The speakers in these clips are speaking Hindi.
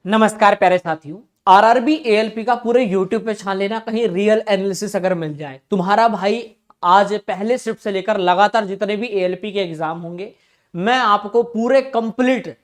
नमस्कार प्यारे साथियों। आरआरबी एएलपी का पूरे यूट्यूब पे छान लेना, कहीं रियल एनालिसिस अगर मिल जाए। तुम्हारा भाई आज पहले शिफ्ट से लेकर लगातार जितने भी एएलपी के एग्जाम होंगे, मैं आपको पूरे कंप्लीट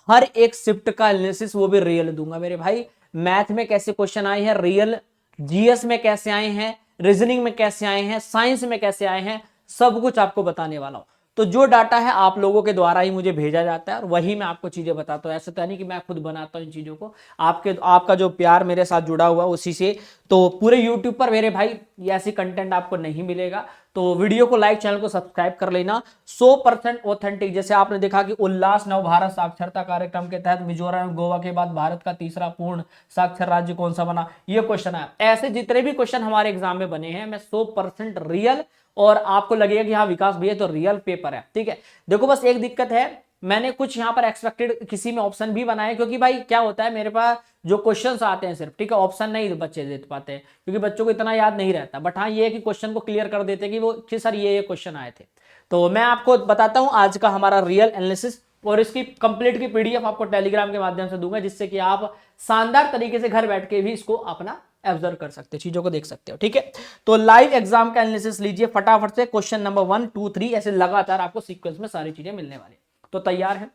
हर एक शिफ्ट का एनालिसिस वो भी रियल दूंगा मेरे भाई। मैथ में कैसे क्वेश्चन आए हैं रियल, जीएस में कैसे आए हैं, रीजनिंग में कैसे आए हैं, साइंस में कैसे आए हैं, सब कुछ आपको बताने वाला हूं। तो जो डाटा है आप लोगों के द्वारा ही मुझे भेजा जाता है और वही मैं आपको चीजें बताता हूँ। ऐसा तो नहीं कि मैं खुद बनाता हूँ इन चीजों को, आपका जो प्यार मेरे साथ जुड़ा हुआ उसी से। तो पूरे यूट्यूब पर मेरे भाई ये ऐसी कंटेंट आपको नहीं मिलेगा। तो वीडियो को लाइक, चैनल को सब्सक्राइब कर लेना। 100% ऑथेंटिक, जैसे आपने देखा कि उल्लास नव भारत साक्षरता कार्यक्रम के तहत मिजोरम गोवा के बाद भारत का तीसरा पूर्ण साक्षर राज्य कौन सा बना, ये क्वेश्चन है। ऐसे जितने भी क्वेश्चन हमारे एग्जाम में बने हैं, मैं 100% रियल, और आपको लगेगा कि हाँ विकास भैया तो रियल पेपर है। ठीक है, देखो बस एक दिक्कत है, मैंने कुछ यहां पर एक्सपेक्टेड किसी में ऑप्शन भी बनाए, क्योंकि भाई क्या होता है मेरे पास जो क्वेश्चंस आते हैं सिर्फ, ठीक है, ऑप्शन नहीं बच्चे दे पाते हैं क्योंकि बच्चों को इतना याद नहीं रहता। बट हाँ ये है कि क्वेश्चन को क्लियर कर देते हैं कि वो कि सर ये क्वेश्चन आए थे। तो मैं आपको बताता हूं आज का हमारा रियल एनालिसिस, और इसकी कंप्लीट की पीडीएफ आपको टेलीग्राम के माध्यम से दूंगा, जिससे कि आप शानदार तरीके से घर बैठ के भी इसको अपना ऑब्जर्व कर सकते हो, चीजों को देख सकते हो। ठीक है, तो लाइव एग्जाम का एनालिसिस लीजिए फटाफट से। क्वेश्चन नंबर 1, 2, 3 ऐसे लगातार आपको सीक्वेंस में सारी चीजें मिलने वाली। तो तैयार है?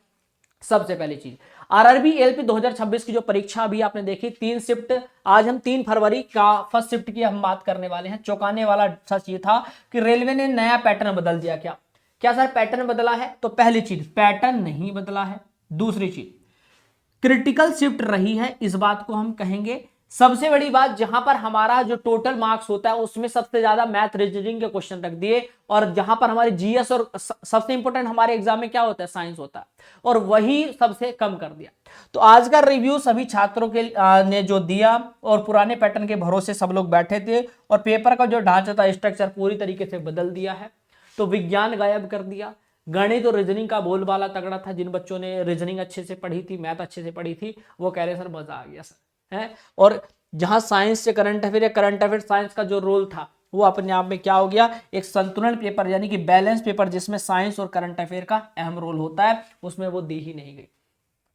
सबसे पहली चीज, आरआरबी एलपी 2026 की जो परीक्षा अभी आपने देखी, 3 शिफ्ट। आज हम 3 फरवरी का फर्स्ट शिफ्ट की हम बात करने वाले हैं। चौंकाने वाला सच ये था कि रेलवे ने नया पैटर्न बदल दिया। क्या क्या सर पैटर्न बदला है? तो पहली चीज, पैटर्न नहीं बदला है। दूसरी चीज, क्रिटिकल शिफ्ट रही है, इस बात को हम कहेंगे। सबसे बड़ी बात, जहां पर हमारा जो टोटल मार्क्स होता है उसमें सबसे ज्यादा मैथ रीजनिंग के क्वेश्चन रख दिए, और जहां पर हमारी जीएस और सबसे इंपॉर्टेंट हमारे एग्जाम में क्या होता है, साइंस होता है, और वही सबसे कम कर दिया। तो आज का रिव्यू सभी छात्रों के ने जो दिया, और पुराने पैटर्न के भरोसे सब लोग बैठे थे, और पेपर का जो ढांचा था, स्ट्रक्चर पूरी तरीके से बदल दिया है। तो विज्ञान गायब कर दिया, गणित और रीजनिंग का बोलबाला तगड़ा था। जिन बच्चों ने रीजनिंग अच्छे से पढ़ी थी, मैथ अच्छे से पढ़ी थी, वो कह रहे सर मजा आ गया सर, है। और जहां साइंस से करंट अफेयर या करंट अफेयर साइंस का जो रोल था, वो अपने आप में क्या हो गया, एक संतुलन पेपर यानी कि बैलेंस पेपर, जिसमें साइंस और करंट अफेयर का अहम रोल होता है, उसमें वो दी ही नहीं गई।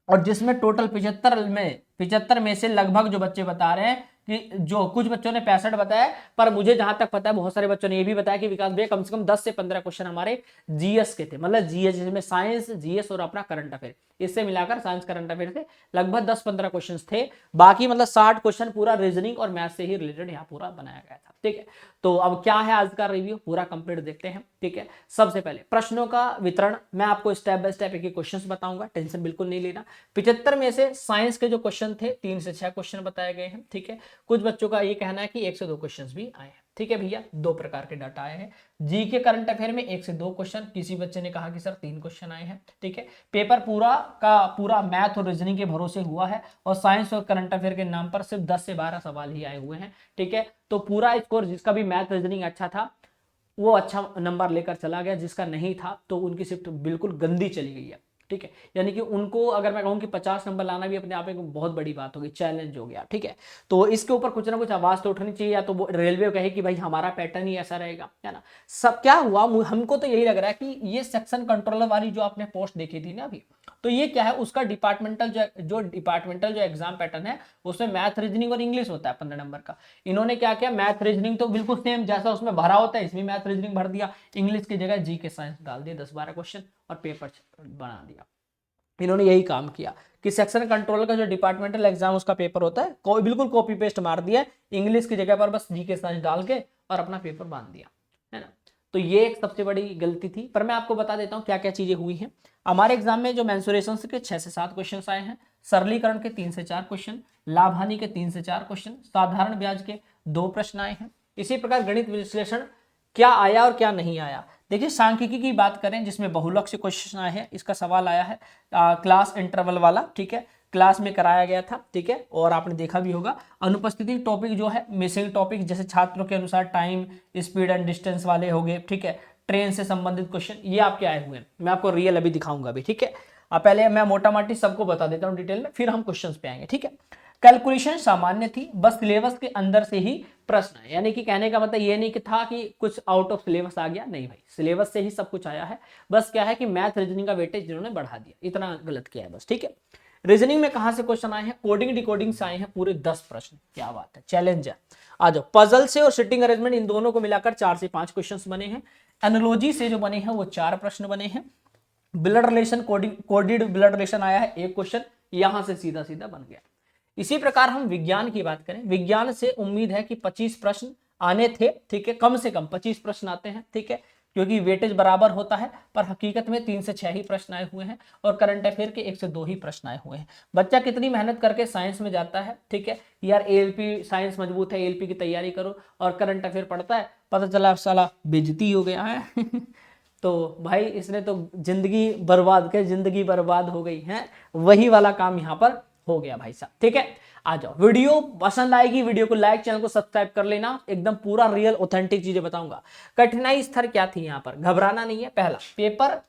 और जिसमें टोटल 75 में से लगभग जो बच्चे बता रहे हैं कि जो कुछ बच्चों ने 65 बताया, पर मुझे जहां तक पता है बहुत सारे बच्चों ने ये भी बताया कि विकास भैया कम से कम 10 से 15 क्वेश्चन हमारे जीएस के थे। मतलब जीएस जिसमें साइंस, जीएस और अपना करंट अफेयर, इससे मिलाकर साइंस करंट अफेयर से लगभग 10-15 क्वेश्चन थे। बाकी मतलब 60 क्वेश्चन पूरा रीजनिंग और मैथ से ही रिलेटेड यहाँ पूरा बनाया गया था। ठीक है, तो अब क्या है आज का रिव्यू, पूरा कंप्लीट देखते हैं। ठीक है, सबसे पहले प्रश्नों का वितरण, मैं आपको स्टेप बाय स्टेप एक क्वेश्चन बताऊंगा, टेंशन बिल्कुल नहीं लेना। 75 में से साइंस के जो क्वेश्चन थे 3 से 6 क्वेश्चन बताए गए हैं। ठीक है, कुछ बच्चों का ये कहना है कि 1 से 2 क्वेश्चन भी आए हैं। ठीक है भैया, 2 प्रकार के डाटा आए हैं। जी के करंट अफेयर में 1 से 2 क्वेश्चन, किसी बच्चे ने कहा कि सर 3 क्वेश्चन आए हैं। ठीक है, पेपर पूरा का पूरा मैथ और रीजनिंग के भरोसे हुआ है, और साइंस और करंट अफेयर के नाम पर सिर्फ 10 से 12 सवाल ही आए हुए हैं। ठीक है, तो पूरा स्कोर जिसका भी मैथ रीजनिंग अच्छा था वो अच्छा नंबर लेकर चला गया, जिसका नहीं था तो उनकी शिफ्ट बिल्कुल गंदी चली गई है। ठीक है, यानी कि उनको अगर मैं कहूं कि 50 नंबर लाना भी अपने आप में बहुत बड़ी बात होगी, चैलेंज हो गया। ठीक है, तो इसके ऊपर कुछ ना कुछ आवाज तो उठनी चाहिए, या तो वो रेलवे कहे कि भाई हमारा पैटर्न ही ऐसा रहेगा, है ना। सब क्या हुआ, हमको तो यही लग रहा है कि ये सेक्शन कंट्रोलर वाली जो आपने पोस्ट देखी थी ना अभी, तो ये क्या है, उसका डिपार्टमेंटल जो एग्जाम पैटर्न है, उसमें मैथ रीजनिंग और इंग्लिश होता है 15 नंबर का। इन्होंने क्या किया, मैथ रीजनिंग तो बिल्कुल सेम जैसा उसमें भरा होता है, इसमें मैथ रीजनिंग भर दिया, इंग्लिश की जगह जी के साइंस डाल दिए 10-12 क्वेश्चन, और पेपर बना दिया। इन्होंने यही काम किया कि सेक्शन कंट्रोल का जो डिपार्टमेंटल एग्जाम उसका पेपर होता है, बिल्कुल कॉपी पेस्ट मार दिया, इंग्लिश की जगह पर बस जी के साइंस डाल के और अपना पेपर बांध दिया, है ना। तो ये एक सबसे बड़ी गलती थी। पर मैं आपको बता देता हूँ क्या क्या चीजें हुई हैं हमारे एग्जाम में। जो मेंसुरेशन के 6 से 7 क्वेश्चन आए हैं, सरलीकरण के 3 से 4 क्वेश्चन, लाभ हानि के 3 से 4 क्वेश्चन, साधारण ब्याज के 2 प्रश्न आए हैं। इसी प्रकार गणित विश्लेषण क्या आया और क्या नहीं आया। देखिए सांख्यिकी की बात करें जिसमें बहुलक्ष्य क्वेश्चन आए हैं, इसका सवाल आया है क्लास इंटरवल वाला। ठीक है, क्लास में कराया गया था। ठीक है, और आपने देखा भी होगा। अनुपस्थिति टॉपिक जो है, मिसिंग टॉपिक, जैसे छात्रों के अनुसार टाइम, स्पीड एंड डिस्टेंस वाले हो गए। ठीक है, ट्रेन से संबंधित क्वेश्चन, ये आपके आए हुए हैं। मैं आपको रियल अभी दिखाऊंगा अभी। ठीक है, पहले मैं मोटा माटी सबको बता देता हूँ डिटेल में, फिर हम क्वेश्चन पे आएंगे। ठीक है, कैलकुलेशन सामान्य थी, बस सिलेबस के अंदर से ही प्रश्न है, यानी कि कहने का मतलब ये नहीं कि था कि कुछ आउट ऑफ सिलेबस आ गया, नहीं भाई, सिलेबस से ही सब कुछ आया है। बस क्या है कि मैथ रीजनिंग का वेटेज इन्होंने बढ़ा दिया, इतना गलत किया है बस। ठीक है, रीजनिंग में कहां से क्वेश्चन आए हैं, कोडिंग डिकोडिंग से आए हैं पूरे 10 प्रश्न। क्या बात है, चैलेंज है। आ जाओ, पजल से और सिटिंग अरेंजमेंट इन दोनों को मिलाकर 4 से 5 क्वेश्चन बने हैं। एनालॉजी से जो बने हैं वो 4 प्रश्न बने हैं। ब्लड रिलेशन, कोडिड ब्लड रिलेशन आया है 1 क्वेश्चन, यहां से सीधा सीधा बन गया। इसी प्रकार हम विज्ञान की बात करें, विज्ञान से उम्मीद है कि 25 प्रश्न आने थे, ठीक है, कम से कम 25 प्रश्न आते हैं, ठीक है, क्योंकि वेटेज बराबर होता है, पर हकीकत में 3 से 6 ही प्रश्न आए हुए हैं और करंट अफेयर के 1 से 2 ही प्रश्न आए हुए हैं। बच्चा कितनी मेहनत करके साइंस में जाता है, ठीक है, यार एएलपी साइंस मजबूत है, एएलपी की तैयारी करो, और करंट अफेयर पढ़ता है, पता चला साला बेइज्जती हो गया है तो भाई इसने तो जिंदगी बर्बाद कर, जिंदगी बर्बाद हो गई है, वही वाला काम यहाँ पर हो गया भाई साहब, ठीक है। आ जाओ, वीडियो पसंद आएगी, वीडियो को लाइक, चैनल को सब्सक्राइब कर लेना, एकदम पूरा रियल ऑथेंटिक चीजें बताऊंगा। कठिनाई स्तर क्या थी यहाँ पर, घबराना नहीं है। पहला पेपर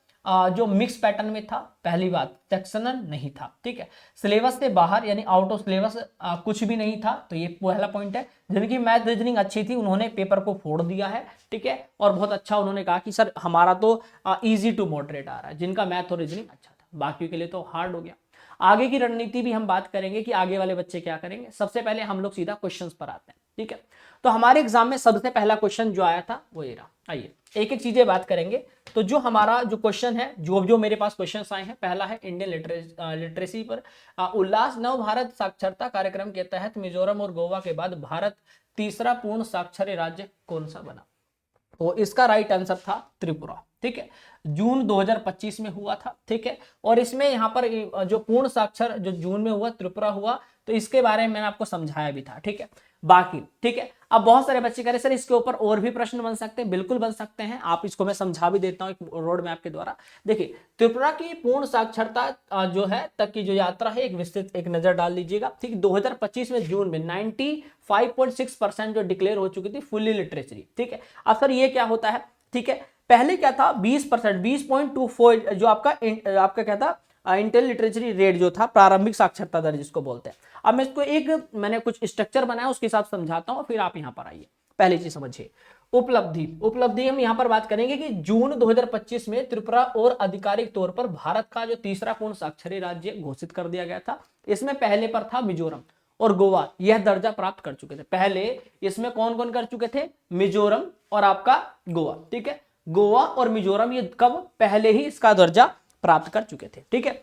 जो मिक्स पैटर्न में था, पहली बात सेक्शनल नहीं था, ठीक है, सिलेबस से बाहर यानी आउट ऑफ सिलेबस कुछ भी नहीं था, तो ये पहला पॉइंट है। जिनकी मैथ रीजनिंग अच्छी थी उन्होंने पेपर को फोड़ दिया है, ठीक है, और बहुत अच्छा उन्होंने कहा कि सर हमारा तो इजी टू मॉडरेट आ रहा है, जिनका मैथ और रीजनिंग अच्छा था, बाकी के लिए तो हार्ड हो गया। आगे की रणनीति भी हम बात करेंगे कि आगे वाले बच्चे क्या करेंगे। सबसे पहले हम लोग सीधा क्वेश्चंस पर आते हैं, ठीक है। तो हमारे एग्जाम में सबसे पहला क्वेश्चन जो आया था वो ये रहा। आइए एक एक चीजें बात करेंगे। तो जो हमारा जो क्वेश्चन है, जो मेरे पास क्वेश्चन आए हैं, पहला है इंडियन लिटरेसी पर उल्लास नव भारत साक्षरता कार्यक्रम के तहत मिजोरम और गोवा के बाद भारत तीसरा पूर्ण साक्षर राज्य कौन सा बना। तो इसका राइट आंसर था त्रिपुरा, ठीक है, जून 2025 में हुआ था, ठीक है। और इसमें यहाँ पर जो पूर्ण साक्षर जो जून में हुआ त्रिपुरा हुआ, तो इसके बारे में मैंने आपको समझाया भी था, ठीक है। बाकी ठीक है, अब बहुत सारे बच्चे कह रहे सर इसके ऊपर और भी प्रश्न बन सकते हैं, बिल्कुल बन सकते हैं, आप इसको मैं समझा भी देता हूं एक रोड मैप के द्वारा। देखिए त्रिपुरा की पूर्ण साक्षरता जो है तक की जो यात्रा है, एक विस्तृत एक नजर डाल लीजिएगा, ठीक। 2025 में जून में 95.6% जो डिक्लेयर हो चुकी थी फुल्ली लिटरेसी, ठीक है। अब सर ये क्या होता है, ठीक है, पहले क्या था 20%, 20.24 जो आपका क्या था इंटेल लिटरेचरी रेट जो था, प्रारंभिक साक्षरता दर जिसको बोलते हैं। अब मैं इसको मैंने कुछ स्ट्रक्चर बनाया उसके हिसाब से समझाता हूं, फिर आप यहां पर आइए। पहली चीज समझिए, उपलब्धि हम यहां पर बात करेंगे कि जून 2025 में त्रिपुरा और आधिकारिक तौर पर भारत का जो तीसरा पूर्ण साक्षरी राज्य घोषित कर दिया गया था। इसमें पहले पर था मिजोरम और गोवा, यह दर्जा प्राप्त कर चुके थे। पहले इसमें कौन कौन कर चुके थे, मिजोरम और आपका गोवा, ठीक है, गोवा और मिजोरम ये कब पहले ही इसका दर्जा प्राप्त कर चुके थे, ठीक है।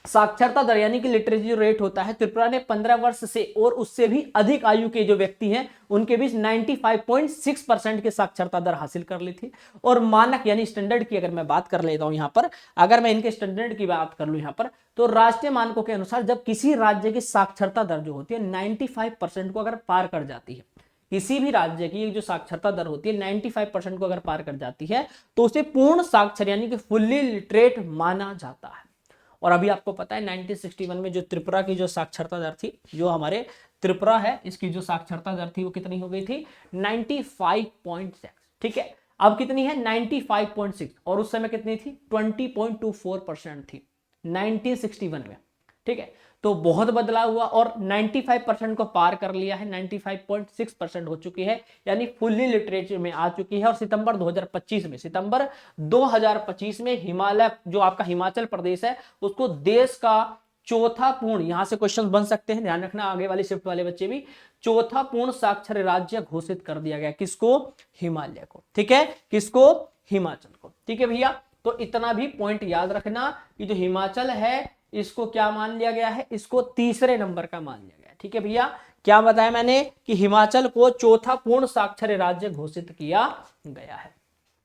साक्षरता दर यानी कि लिटरेसी रेट होता है, त्रिपुरा ने 15 वर्ष से और उससे भी अधिक आयु के जो व्यक्ति हैं उनके बीच 95.6% की साक्षरता दर हासिल कर ली थी। और मानक यानी स्टैंडर्ड की अगर मैं बात कर लेता हूं यहां पर, अगर मैं इनके स्टैंडर्ड की बात कर लूं यहां पर, तो राष्ट्रीय मानकों के अनुसार जब किसी राज्य की साक्षरता दर जो होती है 95% को अगर पार कर जाती है, किसी भी राज्य की जो साक्षरता दर होती है 95% को अगर पार कर जाती है, तो उसे पूर्ण साक्षर यानी कि फुल्ली लिटरेट माना जाता है। और अभी आपको पता है 1961 में जो त्रिपुरा की जो साक्षरता दर थी, जो हमारे त्रिपुरा है इसकी जो साक्षरता दर थी वो कितनी हो गई थी, 95.6, ठीक है। अब कितनी है 95.6, और उस समय कितनी थी 20.24% थी 1961 में, ठीक है। तो बहुत बदलाव हुआ और 95% को पार कर लिया है, 95.6% हो चुकी है, यानी फुल्ली लिटरेचर में आ चुकी है। और सितंबर 2025 में हिमालय जो आपका हिमाचल प्रदेश है उसको देश का चौथा पूर्ण, यहां से क्वेश्चन बन सकते हैं, ध्यान रखना आगे वाली शिफ्ट वाले बच्चे भी, चौथा पूर्ण साक्षर राज्य घोषित कर दिया गया। किसको, हिमालय को, ठीक है, किसको, हिमाचल को, ठीक है भैया। तो इतना भी पॉइंट याद रखना कि जो हिमाचल है इसको क्या मान लिया गया है, इसको तीसरे नंबर का मान लिया गया है, ठीक है भैया। क्या बताया मैंने कि हिमाचल को चौथा पूर्ण साक्षर राज्य घोषित किया गया है।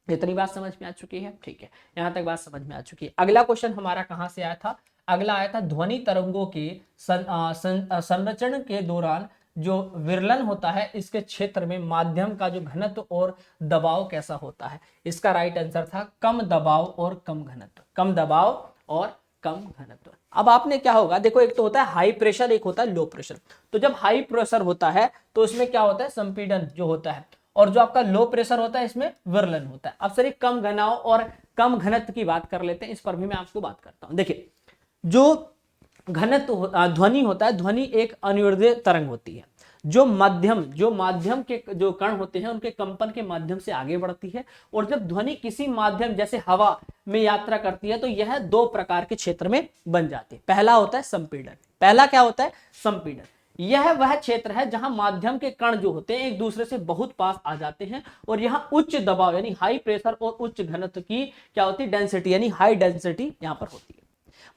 इतनी बात समझ में आ चुकी है, ठीक है, यहां तक बात समझ में आ चुकी है। अगला क्वेश्चन हमारा कहां से आया था, अगला आया था ध्वनि तरंगों के संरचरण के दौरान जो विरलन होता है इसके क्षेत्र में माध्यम का जो घनत्व और दबाव कैसा होता है। इसका राइट आंसर था कम दबाव और कम घनत्व, कम दबाव और कम घनत्व। अब आपने क्या होगा, देखो एक तो होता है हाई प्रेशर, एक होता है लो प्रेशर। तो जब हाई प्रेशर होता है तो इसमें क्या होता है, संपीड़न जो होता है, और जो आपका लो प्रेशर होता है इसमें विरलन होता है। अब सर कम घनाव और कम घनत्व की बात कर लेते हैं, इस पर भी मैं आपको बात करता हूं। देखिए जो घनत्व ध्वनि होता है, ध्वनि एक अनुदैर्ध्य तरंग होती है। जो माध्यम के जो कण होते हैं उनके कंपन के माध्यम से आगे बढ़ती है, और जब ध्वनि किसी माध्यम जैसे हवा में यात्रा करती है तो यह दो प्रकार के क्षेत्र में बन जाती है। पहला होता है संपीड़न। पहला क्या होता है? संपीड़न। यह वह क्षेत्र है जहां माध्यम के कण जो होते हैं एक दूसरे से बहुत पास आ जाते हैं, और यहां उच्च दबाव यानी हाई प्रेशर और उच्च घनत्व की क्या होती है? डेंसिटी, यानी हाई डेंसिटी यहां पर होती है।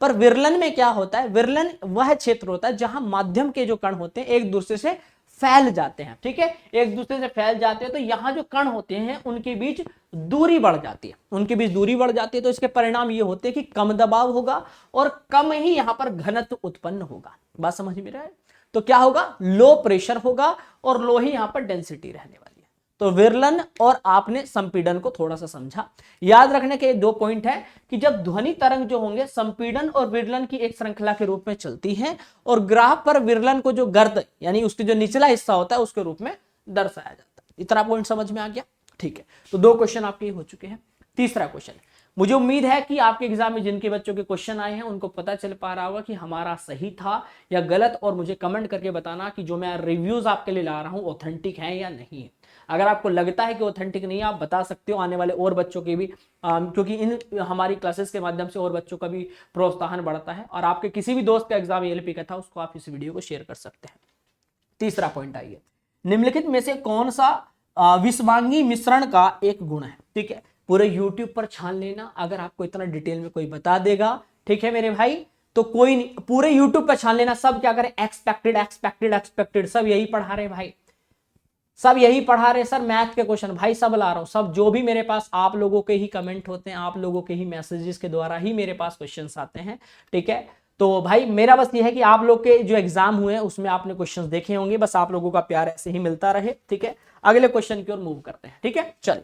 पर विरलन में क्या होता है? विरलन वह क्षेत्र होता है जहां माध्यम के जो कण होते हैं एक दूसरे से फैल जाते हैं, ठीक है, एक दूसरे से फैल जाते हैं, तो यहां जो कण होते हैं उनके बीच दूरी बढ़ जाती है, उनके बीच दूरी बढ़ जाती है, तो इसके परिणाम ये होते हैं कि कम दबाव होगा और कम ही यहां पर घनत्व उत्पन्न होगा। बात समझ में रहा है? तो क्या होगा? लो प्रेशर होगा और लो ही यहां पर डेंसिटी रहने वाली है। तो विरलन और आपने संपीड़न को थोड़ा सा समझा। याद रखने के दो पॉइंट है कि जब ध्वनि तरंग जो होंगे संपीड़न और विरलन की एक श्रृंखला के रूप में चलती है, और ग्राफ पर विरलन को जो गर्द यानी उसके जो निचला हिस्सा होता है उसके रूप में दर्शाया जाता है। इतना पॉइंट समझ में आ गया? ठीक है, तो दो क्वेश्चन आपके हो चुके हैं। तीसरा क्वेश्चन, मुझे उम्मीद है कि आपके एग्जाम में जिनके बच्चों के क्वेश्चन आए हैं उनको पता चल पा रहा होगा कि हमारा सही था या गलत, और मुझे कमेंट करके बताना कि जो मैं रिव्यूज आपके लिए ला रहा हूं ऑथेंटिक है या नहीं है। अगर आपको लगता है कि ऑथेंटिक नहीं है, आप बता सकते हो, आने वाले और बच्चों के भी, क्योंकि इन हमारी क्लासेस के माध्यम से और बच्चों का भी प्रोत्साहन बढ़ता है, और आपके किसी भी दोस्त का एग्जाम एएलपी का था उसको आप इस वीडियो को शेयर कर सकते हैं। तीसरा पॉइंट आइए, निम्नलिखित में से कौन सा विषवांगी मिश्रण का एक गुण है? ठीक है, पूरे यूट्यूब पर छान लेना, अगर आपको इतना डिटेल में कोई बता देगा, ठीक है मेरे भाई, तो कोई नहीं, पूरे यूट्यूब पर छान लेना। सब क्या करें? एक्सपेक्टेड एक्सपेक्टेड एक्सपेक्टेड, सब यही पढ़ा रहे भाई, सब यही पढ़ा रहे सर, मैथ के क्वेश्चन भाई सब ला रहा हूं, सब जो भी मेरे पास आप लोगों के ही कमेंट होते हैं, आप लोगों के ही मैसेजेस के द्वारा ही मेरे पास क्वेश्चंस आते हैं, ठीक है। तो भाई मेरा बस ये है कि आप लोग के जो एग्जाम हुए हैं उसमें आपने क्वेश्चंस देखे होंगे, बस आप लोगों का प्यार ऐसे ही मिलता रहे, ठीक है। अगले क्वेश्चन की ओर मूव करते हैं, ठीक है। चल,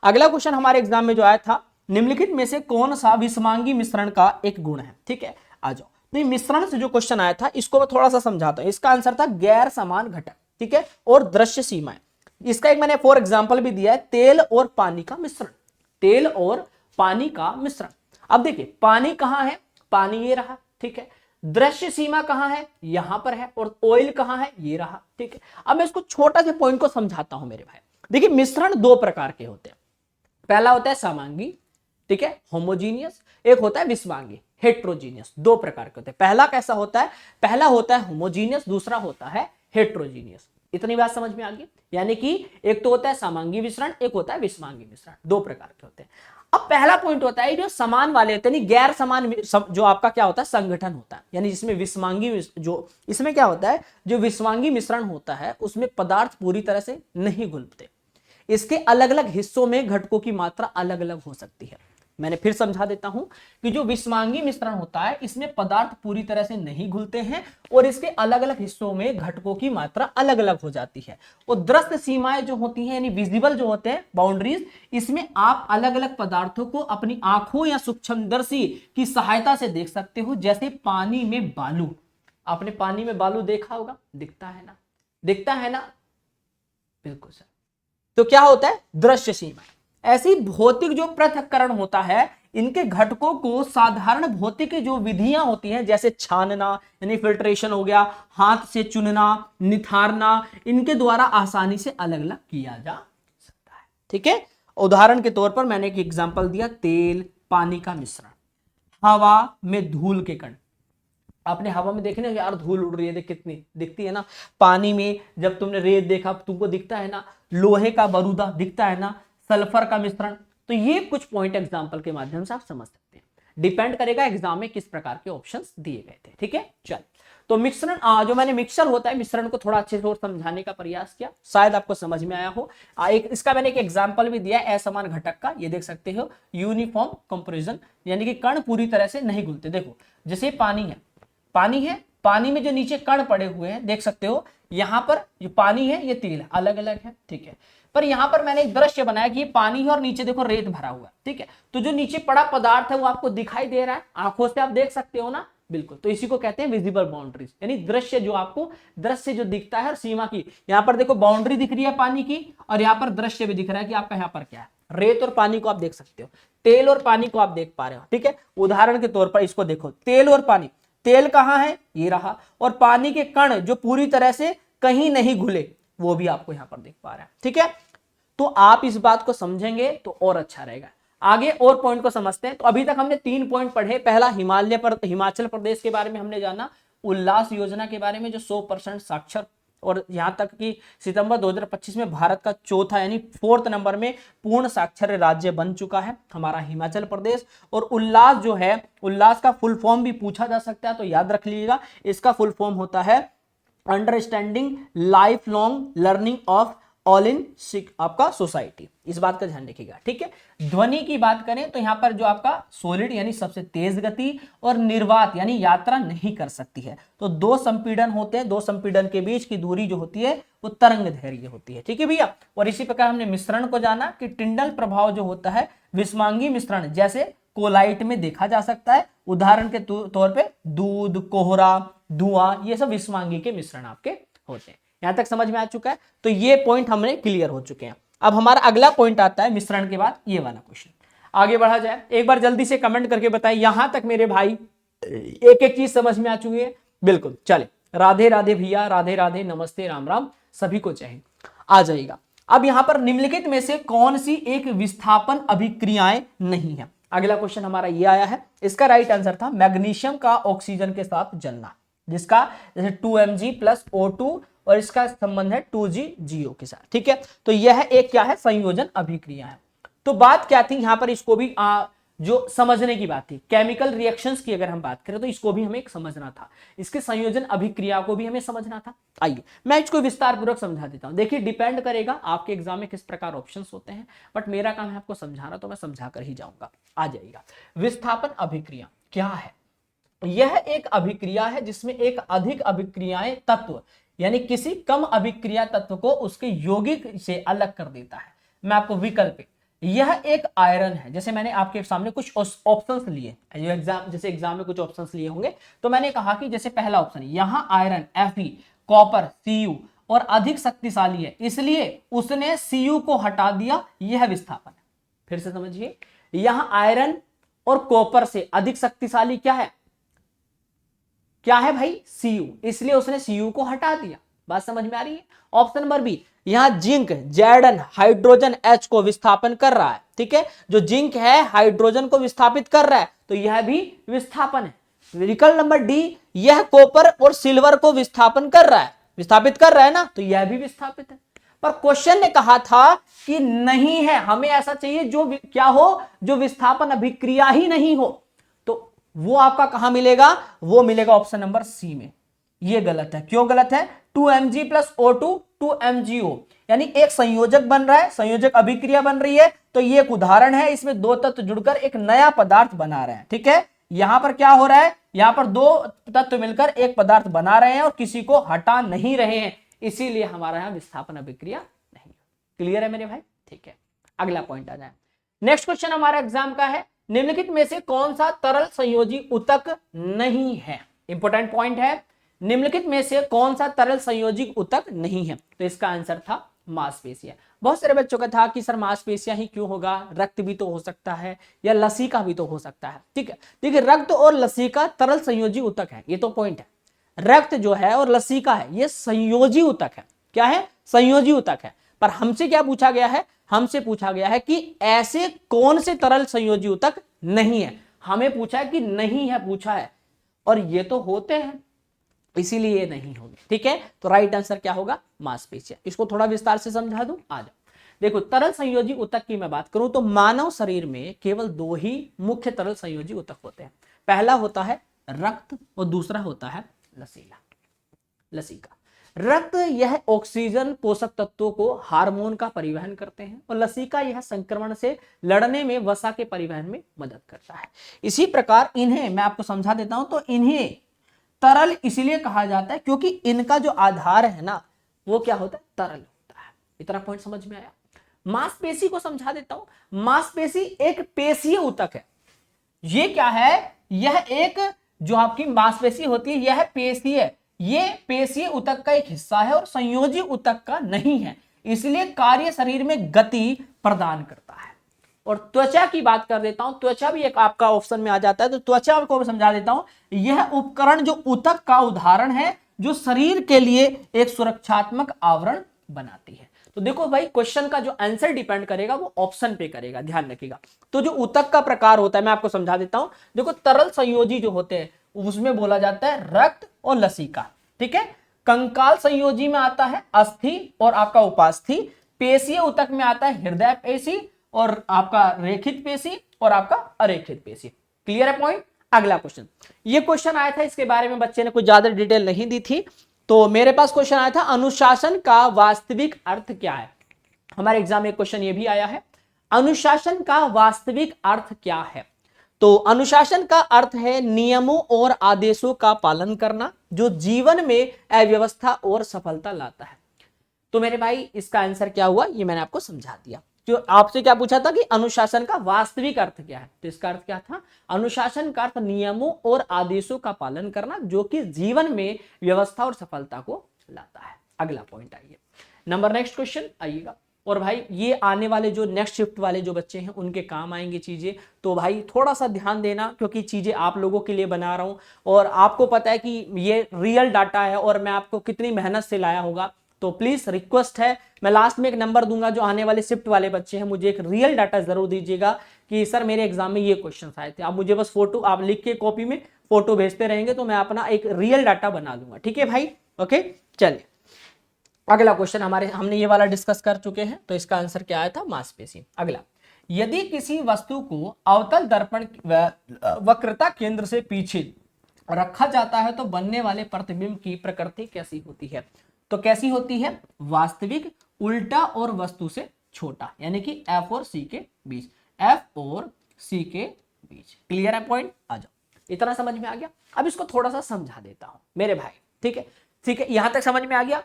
अगला क्वेश्चन हमारे एग्जाम में जो आया था, निम्नलिखित में से कौन सा विषमांगी मिश्रण का एक गुण है? ठीक है, आ जाओ। तो ये मिश्रण से जो क्वेश्चन आया था इसको मैं थोड़ा सा समझाता हूं। इसका आंसर था गैर समान घटक, ठीक है, और दृश्य सीमाएं। इसका एक मैंने फॉर एग्जांपल भी दिया है, तेल और पानी का मिश्रण, तेल और पानी का मिश्रण। अब देखिए पानी कहां है? पानी ये रहा, ठीक है। दृश्य सीमा कहां है? यहां पर है। और ऑयल कहां है? ये रहा, ठीक है। अब मैं इसको छोटा से पॉइंट को समझाता हूं मेरे भाई। देखिए मिश्रण दो प्रकार के होते हैं, पहला होता है समांगी, ठीक है, होमोजीनियस, एक होता है विषमांगी, हेट्रोजीनियस। दो प्रकार के होते हैं। पहला कैसा होता है? पहला होता है होमोजीनियस, दूसरा होता है हेट्रोजीनियस। इतनी बात समझ में आ गई? यानी कि एक तो होता है समांगी मिश्रण, एक होता है विषमांगी मिश्रण, दो प्रकार के होते हैं। अब पहला पॉइंट होता है जो समान वाले होते हैं, गैर समान जो आपका क्या होता है? संगठन होता है। यानी जिसमें विषमांगी, जो इसमें क्या होता है, जो विषमांगी मिश्रण होता है उसमें पदार्थ पूरी तरह से नहीं घुलते, इसके अलग अलग हिस्सों में घटकों की मात्रा अलग अलग हो सकती है। मैंने फिर समझा देता हूं कि जो विषमांगी मिश्रण होता है इसमें पदार्थ पूरी तरह से नहीं घुलते हैं और इसके अलग अलग हिस्सों में घटकों की मात्रा अलग अलग हो जाती है। और दृश्य सीमाएं जो होती हैं यानी विजिबल जो होते हैं बाउंड्रीज, इसमें आप अलग अलग पदार्थों को अपनी आंखों या सूक्ष्मदर्शी की सहायता से देख सकते हो। जैसे पानी में बालू, आपने पानी में बालू देखा होगा, दिखता है ना, दिखता है ना, बिल्कुल सर। तो क्या होता है? दृश्य सीमा। ऐसी भौतिक जो पृथक्करण होता है, इनके घटकों को साधारण भौतिक जो विधियां होती हैं जैसे छानना यानी फिल्ट्रेशन हो गया, हाथ से चुनना, निथारना, इनके द्वारा आसानी से अलग अलग किया जा सकता है, ठीक है। उदाहरण के तौर पर मैंने एक एग्जांपल दिया, तेल पानी का मिश्रण, हवा में धूल के कण। आपने हवा में देखे ना यार धूल उड़ रही है, देख कितनी दिखती है ना। पानी में जब तुमने रेत देखा तुमको दिखता है ना, लोहे का बरूदा दिखता है ना, सल्फर का मिश्रण। तो ये कुछ पॉइंट एग्जांपल के माध्यम से आप समझ सकते हैं। डिपेंड करेगा एग्जाम में किस प्रकार के ऑप्शंस दिए गए थे, ठीक है। चल, तो मिश्रण जो मैंने मिक्सचर होता है मिश्रण को थोड़ा अच्छे से और समझाने का प्रयास किया, शायद आपको समझ में आया हो। एक इसका मैंने एक एग्जांपल भी दिया है असमान घटक का, ये देख सकते हो, यूनिफॉर्म कंपैरिजन, यानी कि कण पूरी तरह से नहीं घुलते। देखो जैसे पानी है, पानी है, पानी में जो नीचे कण पड़े हुए हैं देख सकते हो, यहां पर जो पानी है ये तेल है, अलग अलग है, ठीक है। पर यहां पर मैंने एक दृश्य बनाया कि ये पानी है और नीचे देखो रेत भरा हुआ है, ठीक है। तो जो नीचे पड़ा पदार्थ है वो आपको दिखाई दे रहा है, आंखों से आप देख सकते हो ना, बिल्कुल। तो इसी को कहते हैं विजिबल बाउंड्रीज, यानी दृश्य जो आपको दृश्य जो दिखता है और सीमा की। यहाँ पर देखो बाउंड्री दिख रही है पानी की, और यहाँ पर दृश्य भी दिख रहा है कि आपका यहाँ पर क्या है, रेत और पानी को आप देख सकते हो, तेल और पानी को आप देख पा रहे हो, ठीक है। उदाहरण के तौर पर इसको देखो, तेल और पानी, तेल कहां है? ये रहा, और पानी के कण जो पूरी तरह से कहीं नहीं घुले, वो भी आपको यहां पर देख पा रहे हैं। ठीक है, तो आप इस बात को समझेंगे तो और अच्छा रहेगा। आगे और पॉइंट को समझते हैं। तो अभी तक हमने 3 पॉइंट पढ़े। पहला हिमाचल प्रदेश के बारे में हमने जाना, उल्लास योजना के बारे में जो 100% साक्षर, और यहां तक कि सितंबर 2025 में भारत का चौथा यानी 4th नंबर में पूर्ण साक्षर राज्य बन चुका है हमारा हिमाचल प्रदेश। और उल्लास जो है, उल्लास का फुल फॉर्म भी पूछा जा सकता है, तो याद रख लीजिएगा, इसका फुल फॉर्म होता है understanding life long learning of all in आपका सोसाइटी। इस बात का ध्यान रखिएगा। ठीक है, ध्वनि की बात करें तो यहां पर जो आपका सॉलिड यानी सबसे तेज गति और निर्वात यानी यात्रा नहीं कर सकती है। तो 2 संपीड़न होते हैं, 2 संपीड़न के बीच की दूरी जो होती है वो तरंग दैर्घ्य होती है। ठीक है भैया, और इसी प्रकार हमने मिश्रण को जाना कि टिंडल प्रभाव जो होता है विस्मांगी मिश्रण जैसे कोलाइट में देखा जा सकता है। उदाहरण के तौर पे दूध, कोहरा, धुआं, ये सब विस्मांगी के मिश्रण आपके होते हैं। यहां तक समझ में आ चुका है। तो ये पॉइंट हमने क्लियर हो चुके हैं। अब हमारा अगला पॉइंट आता है मिश्रण के बाद ये वाला क्वेश्चन। आगे बढ़ा जाए, एक बार जल्दी से कमेंट करके बताएं यहां तक मेरे भाई एक एक चीज समझ में आ चुकी है। बिल्कुल, चले, राधे राधे भैया, राधे राधे, नमस्ते, राम राम सभी को चाहिए आ जाएगा। अब यहां पर निम्नलिखित में से कौन सी एक विस्थापन अभिक्रियाएं नहीं है। अगला क्वेश्चन हमारा ये आया है, इसका राइट आंसर था मैग्नीशियम का ऑक्सीजन के साथ जलना, जिसका जैसे 2Mg + O2 और इसका संबंध है 2GGO के साथ। ठीक है, तो यह एक क्या है, संयोजन अभिक्रिया है। तो बात क्या थी यहां पर, इसको भी जो समझने की बात थी, केमिकल रिएक्शंस की अगर हम बात करें तो इसको भी हमें एक समझना था, इसके संयोजन अभिक्रिया को भी हमें समझना था। आइए मैं इसको विस्तार पूर्वक समझा देता हूं। देखिए, डिपेंड करेगा आपके एग्जाम में किस प्रकार ऑप्शंस होते हैं, बट मेरा काम है आपको समझाना, तो मैं समझा कर ही जाऊंगा। आ जाइएगा, विस्थापन अभिक्रिया क्या है। यह एक अभिक्रिया है जिसमें एक अधिक अभिक्रियाएं तत्व यानी किसी कम अभिक्रिया तत्व को उसके यौगिक से अलग कर देता है। मैं आपको विकल्प, यह एक आयरन है, जैसे मैंने आपके सामने कुछ ऑप्शंस लिए, जैसे एग्जाम में कुछ ऑप्शंस लिए होंगे, तो मैंने कहा कि जैसे पहला ऑप्शन यहां आयरन Fe, कॉपर Cu और अधिक शक्तिशाली है, इसलिए उसने Cu को हटा दिया, यह विस्थापन है। फिर से समझिए, यहां आयरन और कॉपर से अधिक शक्तिशाली क्या है, क्या है भाई, Cu, इसलिए उसने Cu को हटा दिया। बात समझ में आ रही है। ऑप्शन नंबर बी, यहां जिंक Zn हाइड्रोजन H को विस्थापन कर रहा है। ठीक है, जो जिंक है हाइड्रोजन को विस्थापित कर रहा है, तो यह भी विस्थापन है। विकल्प नंबर डी, यह कॉपर और सिल्वर को विस्थापन कर रहा है, विस्थापित कर रहा है ना, तो यह भी विस्थापित है। पर क्वेश्चन ने कहा था कि नहीं है, हमें ऐसा चाहिए जो क्या हो, जो विस्थापन अभिक्रिया ही नहीं हो। तो वो आपका कहां मिलेगा, वो मिलेगा ऑप्शन नंबर सी में। ये गलत है। क्यों गलत है, 2Mg + O2 2MgO यानी एक संयोजक बन रहा है, संयोजक अभिक्रिया बन रही है, तो ये एक उदाहरण है, इसमें 2 तत्व जुड़कर एक नया पदार्थ बना रहे हैं। ठीक है, यहां पर क्या हो रहा है, यहां पर 2 तत्व मिलकर एक पदार्थ बना रहे हैं और किसी को हटा नहीं रहे हैं, इसीलिए हमारा यहां विस्थापन अभिक्रिया नहीं। क्लियर है मेरे भाई। ठीक है, अगला पॉइंट आ जाए। नेक्स्ट क्वेश्चन हमारा एग्जाम का है, निम्नलिखित में से कौन सा तरल संयोजी ऊतक नहीं है। इंपॉर्टेंट पॉइंट है, निम्नलिखित में से कौन सा तरल संयोजी ऊतक नहीं है। तो इसका आंसर था मांसपेशियां। बहुत सारे बच्चों का था कि सर मांसपेशियां ही क्यों होगा, रक्त भी तो हो सकता है या लसीका भी तो हो सकता है। ठीक है, देखिए रक्त और लसीका तरल संयोजी ऊतक है, ये तो पॉइंट है। रक्त जो है और लसीका है ये संयोजी ऊतक है। क्या है, संयोजी ऊतक है। पर हमसे क्या पूछा गया है, हमसे पूछा गया है कि ऐसे कौन से तरल संयोजी ऊतक नहीं है। हमें पूछा है कि नहीं है, पूछा है, और ये तो होते हैं, इसीलिए ये नहीं होगी। ठीक है, तो राइट आंसर क्या होगा, मांसपेशियां। इसको थोड़ा विस्तार से समझा दूं, आ जाओ। देखो, तरल संयोजी ऊतक की मैं बात करूं तो मानव शरीर में केवल 2 ही मुख्य तरल संयोजी ऊतक होते हैं। पहला होता है रक्त और दूसरा होता है लसीका। रक्त यह ऑक्सीजन पोषक तत्वों को हार्मोन का परिवहन करते हैं, और लसीका यह संक्रमण से लड़ने में वसा के परिवहन में मदद करता है। इसी प्रकार इन्हें मैं आपको समझा देता हूं, तो इन्हें तरल इसलिए कहा जाता है क्योंकि इनका जो आधार है ना, वो क्या होता है, तरल होता है। इतना पॉइंट समझ में आया। मांसपेशी को समझा देता हूं। मांसपेशी एक पेशीय ऊतक है। ये क्या है, यह एक जो आपकी मांसपेशी होती है यह पेशीय, ये पेशीय ऊतक का एक हिस्सा है और संयोजी ऊतक का नहीं है, इसलिए कार्य शरीर में गति प्रदान करता है। और त्वचा की बात कर देता हूं, त्वचा भी एक आपका ऑप्शन में आ जाता है, तो त्वचा को समझा देता हूं। यह उपकरण जो ऊतक का उदाहरण है जो शरीर के लिए एक सुरक्षात्मक आवरण बनाती है। तो देखो भाई क्वेश्चन का जो आंसर डिपेंड करेगा वो ऑप्शन पे करेगा, ध्यान रखिएगा। तो जो ऊतक का प्रकार होता है मैं आपको समझा देता हूं। देखो तरल संयोजी जो होते हैं उसमें बोला जाता है रक्त और लसिका, ठीक है। कंकाल संयोजी में आता है अस्थि और आपका उपास्थि। पेशीय ऊतक में आता है हृदय पेशी और आपका रेखित पेशी और आपका अरेखित पेशी। क्लियर है पॉइंट। अगला क्वेश्चन, ये क्वेश्चन आया था, इसके बारे में बच्चे ने कुछ ज्यादा डिटेल नहीं दी थी, तो मेरे पास क्वेश्चन आया था अनुशासन का वास्तविक अर्थ क्या है। हमारे एग्जाम में क्वेश्चन ये भी आया है, अनुशासन का वास्तविक अर्थ क्या है। तो अनुशासन का अर्थ है नियमों और आदेशों का पालन करना जो जीवन में अव्यवस्था और सफलता लाता है। तो मेरे भाई इसका आंसर क्या हुआ ये मैंने आपको समझा दिया। जो आपसे क्या पूछा था कि अनुशासन का वास्तविक अर्थ क्या है, तो इसका अर्थ क्या था, अनुशासन का अर्थ नियमों और आदेशों का पालन करना जो कि जीवन में व्यवस्था और सफलता को लाता है। अगला पॉइंट आइए, नंबर नेक्स्ट क्वेश्चन आइएगा। और भाई ये आने वाले जो नेक्स्ट शिफ्ट वाले जो बच्चे हैं उनके काम आएंगे चीजें, तो भाई थोड़ा सा ध्यान देना क्योंकि चीजें आप लोगों के लिए बना रहा हूं और आपको पता है कि ये रियल डाटा है और मैं आपको कितनी मेहनत से लाया होगा। तो प्लीज रिक्वेस्ट है, मैं लास्ट में एक नंबर दूंगा, जो आने वाले शिफ्ट वाले बच्चे हैं मुझे एक रियल डाटा जरूर दीजिएगा कि सर मेरे एग्जाम में ये क्वेश्चन आए थे। आप मुझे बस फोटो आप लिख के कॉपी में फोटो भेजते रहेंगे तो मैं अपना एक रियल डाटा बना दूंगा, ठीक है भाई। ओके चलिए अगला क्वेश्चन, हमने ये वाला डिस्कस कर चुके हैं, तो इसका आंसर क्या आया था, मांसपेशी। अगला, यदि किसी वस्तु को अवतल दर्पण वक्रता केंद्र से पीछे रखा जाता है तो बनने वाले प्रतिबिंब की प्रकृति कैसी होती है। तो कैसी होती है, वास्तविक, उल्टा और वस्तु से छोटा, यानी कि F और C के बीच, F और C के बीच। क्लियर है पॉइंट, आ जाओ, इतना समझ में आ गया। अब इसको थोड़ा सा समझा देता हूं मेरे भाई, ठीक है ठीक है, यहां तक समझ में आ गया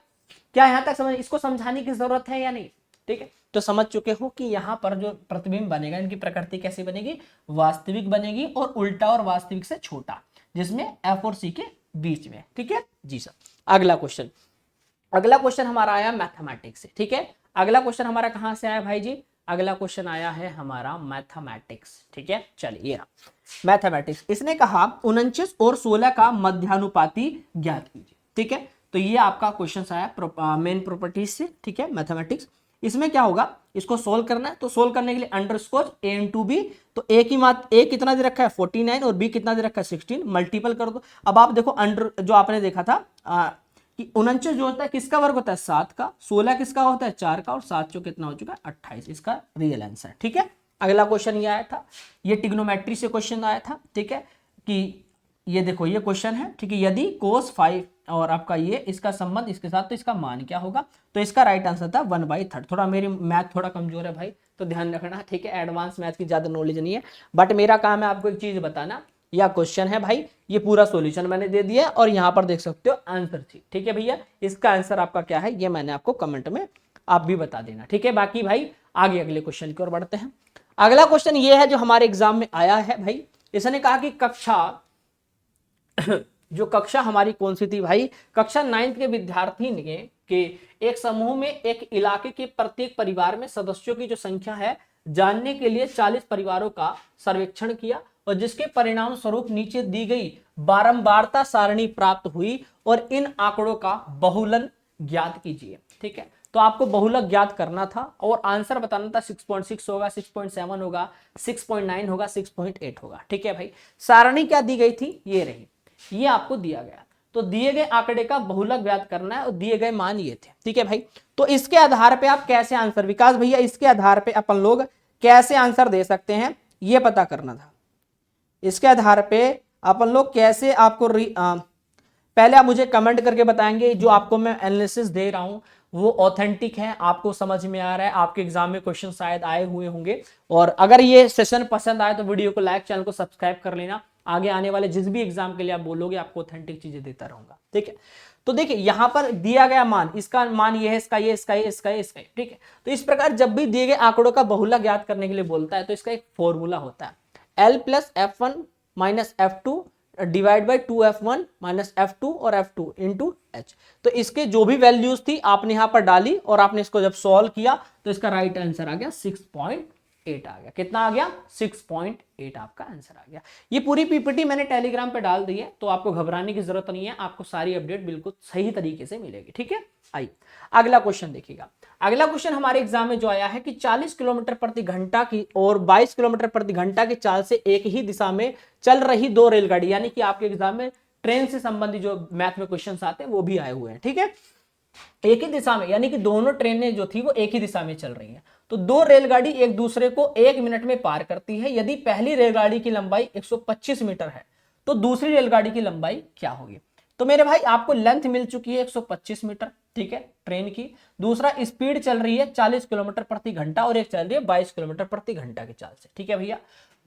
क्या, यहां तक समझ, इसको समझाने की जरूरत है या नहीं, ठीक है। तो समझ चुके हो कि यहां पर जो प्रतिबिंब बनेगा इनकी प्रकृति कैसी बनेगी, वास्तविक बनेगी और उल्टा और वास्तविक से छोटा, जिसमें F और C के बीच में, ठीक है जी सर। अगला क्वेश्चन हमारा आया मैथमेटिक्स से, ठीक है। अगला क्वेश्चन हमारा कहां से आया भाई जी, अगला क्वेश्चन आया है हमारा मैथमेटिक्स, ठीक है। चलिए ये रहा मैथमेटिक्स, इसने कहा 49 और 16 का मध्यानुपाती ज्ञात कीजिए, ठीक है। तो ये आपका क्वेश्चन आया मेन प्रॉपर्टीज से, ठीक है, मैथमेटिक्स। इसमें क्या होगा, इसको सोल्व करना है, तो सोल्व करने के लिए अंडरस्कोर a इंटू बी, तो a कितना दे रखा है 49 और b कितना दे रखा है 16, मल्टीपल कर दो। अब आप देखो अंडर जो आपने देखा था कि 49 जो होता है किसका वर्ग होता है 7 का, 16 किसका होता है 4 का और 7 जो कितना हो चुका है 28, इसका रियल आंसर, ठीक है। अगला क्वेश्चन ये आया था, ये ट्रिग्नोमेट्री से क्वेश्चन आया था, ठीक है, कि ये देखो ये क्वेश्चन है, ठीक है, यदि cos 5 और आपका ये इसका संबंध इसके साथ, तो इसका मान क्या होगा, तो इसका राइट आंसर था 1/3। थोड़ा मेरी मैथ थोड़ा कमजोर है भाई, तो ध्यान रखना, ठीक है, एडवांस मैथ की ज्यादा नॉलेज नहीं है, बट मेरा काम है आपको एक चीज बताना, या क्वेश्चन है भाई, ये पूरा सॉल्यूशन मैंने दे दिया और यहाँ पर देख सकते हो आंसर थी, ठीक है भैया। इसका आंसर आपका क्या है ये मैंने आपको कमेंट में आप भी बता देना, ठीक है। बाकी भाई आगे अगले क्वेश्चन की ओर बढ़ते हैं। अगला क्वेश्चन ये है जो हमारे एग्जाम में आया है भाई, इसने कहा कि जो कक्षा हमारी कौन सी थी भाई, कक्षा 9th के विद्यार्थी ने के एक समूह में एक इलाके के प्रत्येक परिवार में सदस्यों की जो संख्या है जानने के लिए 40 परिवारों का सर्वेक्षण किया और जिसके परिणाम स्वरूप नीचे दी गई बारंबारता सारणी प्राप्त हुई और इन आंकड़ों का बहुलन ज्ञात कीजिए, ठीक है। तो आपको बहुलक ज्ञात करना था और आंसर बताना था 6.6 होगा, 6.7 होगा, 6.9 होगा, 6.8 होगा, ठीक है भाई। सारणी क्या दी गई थी, ये रही, ये आपको दिया गया, तो दिए गए आंकड़े का बहुलक ज्ञात करना है और दिए गए मान ये थे, ठीक है भाई। तो इसके आधार पे आप कैसे आंसर, विकास भैया इसके आधार पे अपन लोग कैसे आंसर दे सकते हैं ये पता करना था। इसके आधार पे अपन लोग कैसे आपको पहले आप मुझे कमेंट करके बताएंगे जो आपको मैं एनालिसिस दे रहा हूं वो ऑथेंटिक है, आपको समझ में आ रहा है, आपके एग्जाम में क्वेश्चन शायद आए हुए होंगे। और अगर ये सेशन पसंद आए तो वीडियो को लाइक, चैनल को सब्सक्राइब कर लेना, आगे आने वाले जिस भी एग्जाम के लिए आप बोलोगे आपको ऑथेंटिक चीजें देता रहूंगा, ठीक है। तो देखिए यहां पर दिया गया मान, इसका मान ये है, इसका ये, इसका ये, इसका ये, इसका ये, ठीक है। तो इस प्रकार जब भी दिए गए आंकड़ों का बहुलक ज्ञात करने के लिए बोलता है तो इसका एक फॉर्मूला होता है, L + F1 - F2 divide by 2F1 - F2 और F2 इंटू H। तो इसके जो भी वैल्यूज थी आपने यहां पर डाली और आपने इसको जब सॉल्व किया तो इसका राइट आंसर आ गया 6.8, 6.8 आ गया। कितना आ गया? 6.8 आपका आंसर आ गया। ये पूरी पीपीटी मैंने टेलीग्राम पे डाल दी है, तो आपको घबराने की जरूरत नहीं है, आपको सारी अपडेट बिल्कुल सही तरीके से मिलेगी। ठीक है, आइए अगला क्वेश्चन देखिएगा। अगला क्वेश्चन हमारे एग्जाम में जो आया है कि 40 किलोमीटर प्रति घंटा की और 22 किलोमीटर प्रति घंटा की चाल से एक ही दिशा में चल रही दो रेलगाड़ी, यानी कि आपके एग्जाम में ट्रेन से संबंधित जो मैथ में क्वेश्चन आते हैं वो भी आए हुए हैं। ठीक है, एक ही दिशा में, यानी कि दोनों ट्रेनें जो थी वो एक ही दिशा में चल रही हैं। तो दो रेलगाड़ी एक दूसरे को 1 मिनट में पार करती है। यदि पहली रेलगाड़ी की लंबाई 125 मीटर है तो दूसरी रेलगाड़ी की लंबाई क्या होगी? तो मेरे भाई आपको लेंथ मिल चुकी है 125 मीटर, ठीक है, ट्रेन की। दूसरा स्पीड चल रही है 40 किलोमीटर प्रति घंटा और एक चल रही है 22 किलोमीटर प्रति घंटा की चाल से। ठीक है भैया,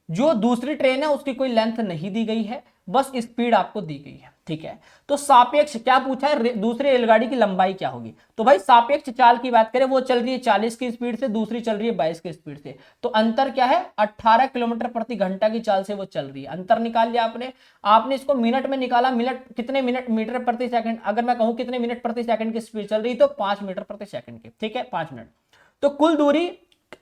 जो दूसरी ट्रेन है उसकी कोई लेंथ नहीं दी गई है, बस स्पीड आपको दी गई है। ठीक है, तो सापेक्ष क्या पूछा है? दूसरी रेलगाड़ी की लंबाई क्या होगी? तो भाई सापेक्ष चाल की बात करें, वो चल रही है 40 की स्पीड से, दूसरी चल रही है 22 की स्पीड से, तो अंतर क्या है? 18 किलोमीटर प्रति घंटा की चाल से वो चल रही है। अंतर निकाल लिया आपने। आपने इसको मिनट में निकाला, मिनट कितने मिनट मीटर प्रति सेकंड, अगर मैं कहूं कितने मिनट प्रति सेकंड की स्पीड चल रही तो 5 मीटर प्रति सेकंड की। ठीक है, 5 मिनट। तो कुल दूरी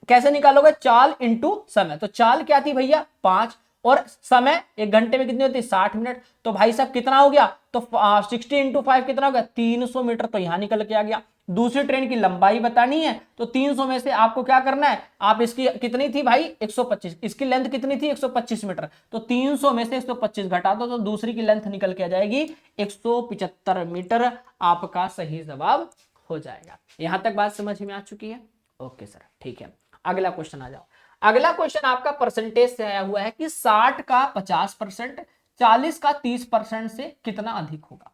कैसे निकालोगे? चाल इंटू समय। तो चाल क्या थी भैया? 5, और समय 1 घंटे में कितनी होती है? 60 मिनट। तो भाई साहब कितना हो गया? तो 60 इंटू 5 कितना हो गया? 300 मीटर। तो यहां निकल के आ गया। दूसरी ट्रेन की लंबाई बतानी है, तो 300 में से आपको क्या करना है? आप इसकी कितनी थी भाई? 125। इसकी लेंथ कितनी थी? 125 मीटर। तो 300 में से 125 घटा दो तो दूसरी की लेंथ निकल के आ जाएगी 175 मीटर। आपका सही जवाब हो जाएगा। यहां तक बात समझ में आ चुकी है? ओके सर, ठीक है, अगला क्वेश्चन आ जाओ। अगला क्वेश्चन आपका परसेंटेज से आया हुआ है कि 60 का 50%, 40 का 30% से कितना अधिक होगा?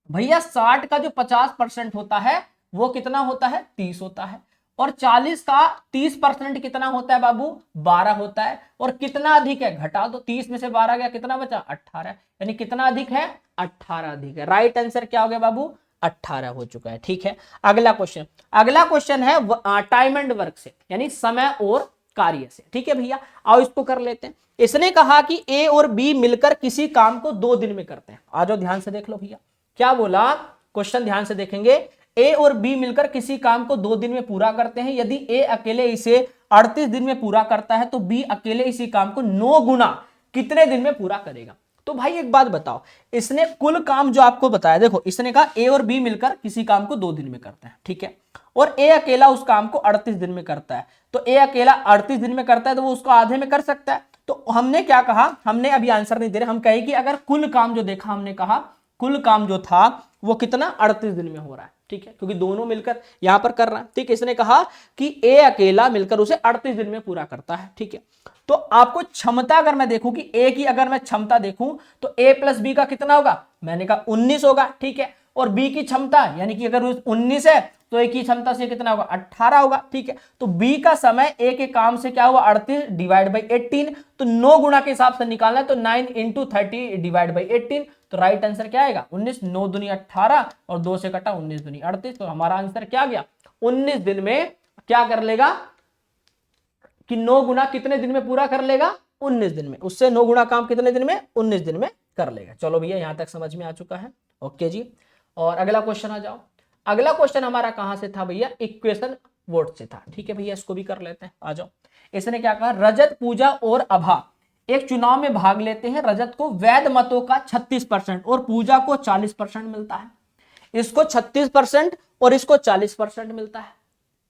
भैया 60 का जो 50% होता है वो कितना होता है? 30 होता है। और 40 का 30% कितना होता है बाबू? 12 होता है। और कितना अधिक है? घटा दो, 30 में से 12 गया, कितना बचा? 18। यानी कितना अधिक है? 18 अधिक है। राइट आंसर क्या हो गया बाबू? 18 हो चुका है। ठीक है, अगला क्वेश्चन। अगला क्वेश्चन है टाइम एंड वर्क से, यानी समय और कार्य से। ठीक है भैया, आओ इसको कर लेते हैं। इसने कहा कि ए और बी मिलकर किसी काम को 2 दिन में करते हैं। आ जाओ ध्यान से देख लो भैया, क्या बोला? क्वेश्चन ध्यान से देखेंगे। ए और बी मिलकर किसी काम को 2 दिन में पूरा करते हैं। यदि ए अकेले इसे 38 दिन में पूरा करता है तो बी अकेले इसी काम को 9 गुना कितने दिन में पूरा करेगा? तो भाई एक बात बताओ, इसने कुल काम जो आपको बताया, देखो इसने कहा ए और बी मिलकर किसी काम को 2 दिन में करते हैं, ठीक है, और ए अकेला उस काम को 38 दिन में करता है। तो ए अकेला 38 दिन में करता है तो वो उसको आधे में कर सकता है। तो हमने क्या कहा? हमने अभी आंसर नहीं दे रहे, हम कहे कि अगर कुल काम जो देखा, हमने कहा कुल काम जो था वो कितना? 38 दिन में हो रहा है। ठीक है, क्योंकि दोनों मिलकर यहां पर कर रहा है। ठीक है, इसने कहा कि ए अकेला मिलकर उसे 38 दिन में पूरा करता है। ठीक है, तो आपको क्षमता अगर मैं देखूं कि ए की अगर मैं क्षमता देखूं तो ए प्लस बी का कितना होगा? मैंने कहा 19 होगा। ठीक है, और बी की क्षमता यानी कि अगर 19 है तो ए की क्षमता से कितना होगा? 18 होगा। ठीक है, तो बी का समय ए के काम से क्या हुआ? 38 डिवाइड बाई 18। तो 9 गुना के हिसाब से निकालना है तो 9 इंटू 30 डिवाइड बाई 18। तो राइट आंसर क्या आएगा? 19। 9 दूनी 18 और 2 से कटा 19 दूनी 38। तो हमारा आंसर क्या गया? 19 दिन में क्या कर लेगा कि 9 गुना कितने दिन में पूरा कर लेगा? 19 दिन में। उससे 9 गुना काम कितने दिन में? 19 दिन में कर लेगा। चलो भैया, यहां तक समझ में आ चुका है। ओके जी, और अगला क्वेश्चन आ जाओ। अगला क्वेश्चन हमारा कहां से था भैया? इक्वेशन वोट से था। ठीक है भैया, इसको भी कर लेते हैं, आ जाओ। इसने क्या कहा? रजत, पूजा और अभा एक चुनाव में भाग लेते हैं। रजत को वैध मतों का 36% और पूजा को 40% मिलता है। इसको 36% और इसको 40% मिलता है।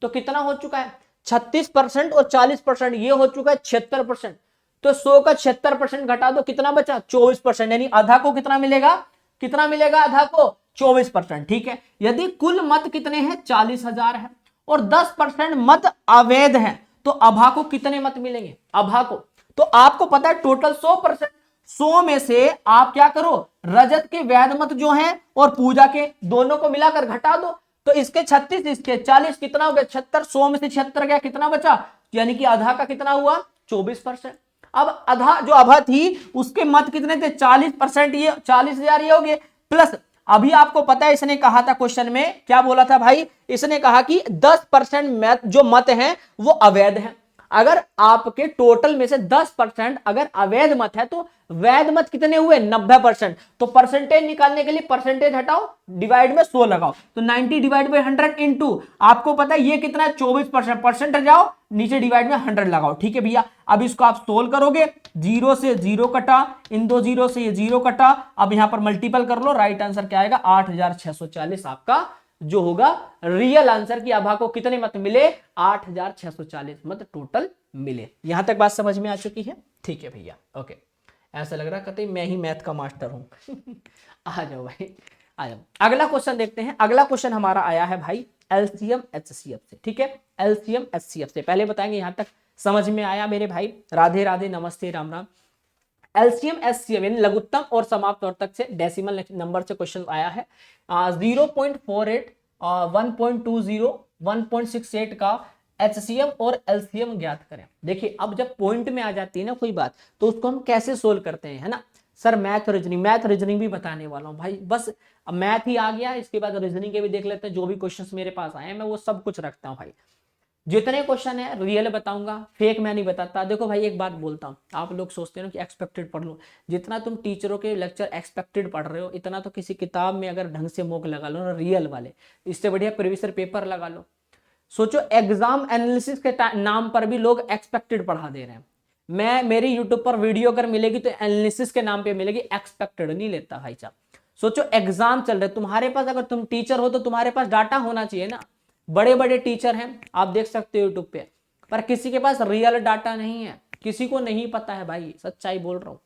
तो कितना हो चुका है? 36% और 40%, ये हो चुका है 76%। तो 100 का 76% घटा दो, कितना बचा? 24%। यानी आधा को कितना मिलेगा? कितना मिलेगा आधा को? 24%। ठीक है, यदि कुल मत कितने हैं? 40,000 है और 10% मत अवैध हैं तो अभा को कितने मत मिलेंगे? अभा को तो आपको पता है टोटल 100%। 100 में से आप क्या करो? रजत के वैध मत जो हैं और पूजा के दोनों को मिलाकर घटा दो। तो इसके 36, इसके 40, कितना हो गया? 76। 100 में से 76 गया, कितना बचा? यानी कि आधा का कितना हुआ? 24%। अब आधा जो अभा थी उसके मत कितने थे? 40%। ये 40,000 ये हो गए, प्लस अभी आपको पता है इसने कहा था क्वेश्चन में, क्या बोला था भाई? इसने कहा कि 10% जो मत हैं वो अवैध हैं। अगर आपके टोटल में से 10% अगर अवैध मत है तो वैध मत कितने हुए 90%। तो परसेंटेज निकालने के लिए परसेंटेज हटाओ, डिवाइड में 100 लगाओ, तो 90 डिवाइड बाई 100 इंटू, आपको पता है ये कितना है 24%, परसेंट जाओ नीचे डिवाइड में 100 लगाओ। ठीक है भैया, अब इसको आप सोल्व करोगे, 0 से 0 कटा, इन दो 0 से ये 0 कटा, अब यहां पर मल्टीपल कर लो, राइट आंसर क्या आएगा 8640 आपका जो होगा रियल आंसर की। आभा को कितने मत मिले 8640 मत टोटल मिले। यहां तक बात समझ में आ चुकी है? ठीक है भैया, ओके। ऐसा लग रहा कतई मैं ही मैथ का मास्टर हूं। आ जाओ भाई, आ जाओ। अगला क्वेश्चन देखते हैं। अगला क्वेश्चन हमारा आया है भाई एलसीएम एचसीएफ से। ठीक है, एलसीएम एचसीएफ से पहले बताएंगे यहां तक समझ में आया मेरे भाई? राधे राधे, नमस्ते, राम राम। एलसीएम एचसीएफ यानी लघुत्तम और समाप्त वर्तक से डेसिमल नंबर से क्वेश्चन आया है। 0.48, 1.20, 1.68 का एचसीएम और एलसीएम ज्ञात करें। देखिए अब जब पॉइंट में आ जाती है ना कोई बात, तो उसको हम कैसे सोल्व करते हैं, है ना सर? मैथ रीजनिंग भी बताने वाला हूं भाई। बस अब मैथ ही आ गया, इसके बाद रीजनिंग के भी देख लेते हैं। जो भी क्वेश्चंस मेरे पास आए हैं मैं वो सब कुछ रखता हूं भाई। जितने क्वेश्चन है रियल बताऊंगा, फेक मैं नहीं बताता। देखो भाई एक बात बोलता हूँ, आप लोग सोचते हो कि एक्सपेक्टेड पढ़ लो, जितना तुम टीचरों के लेक्चर एक्सपेक्टेड पढ़ रहे हो इतना तो किसी किताब में अगर ढंग से मोक लगा लो ना रियल वाले, इससे बढ़िया प्रीवियस पेपर लगा लो। सोचो एग्जाम एनालिसिस के नाम पर भी लोग एक्सपेक्टेड पढ़ा दे रहे हैं। मैं मेरी यूट्यूब पर वीडियो अगर मिलेगी तो एनालिसिस के नाम पे मिलेगी, एक्सपेक्टेड नहीं लेता भाई साहब। सोचो एग्जाम चल रहे तुम्हारे पास, अगर तुम टीचर हो तो तुम्हारे पास डाटा होना चाहिए ना। बड़े बड़े टीचर हैं आप देख सकते हो यूट्यूब पे, पर किसी के पास रियल डाटा नहीं है, किसी को नहीं पता है भाई, सच्चाई बोल रहा हूं।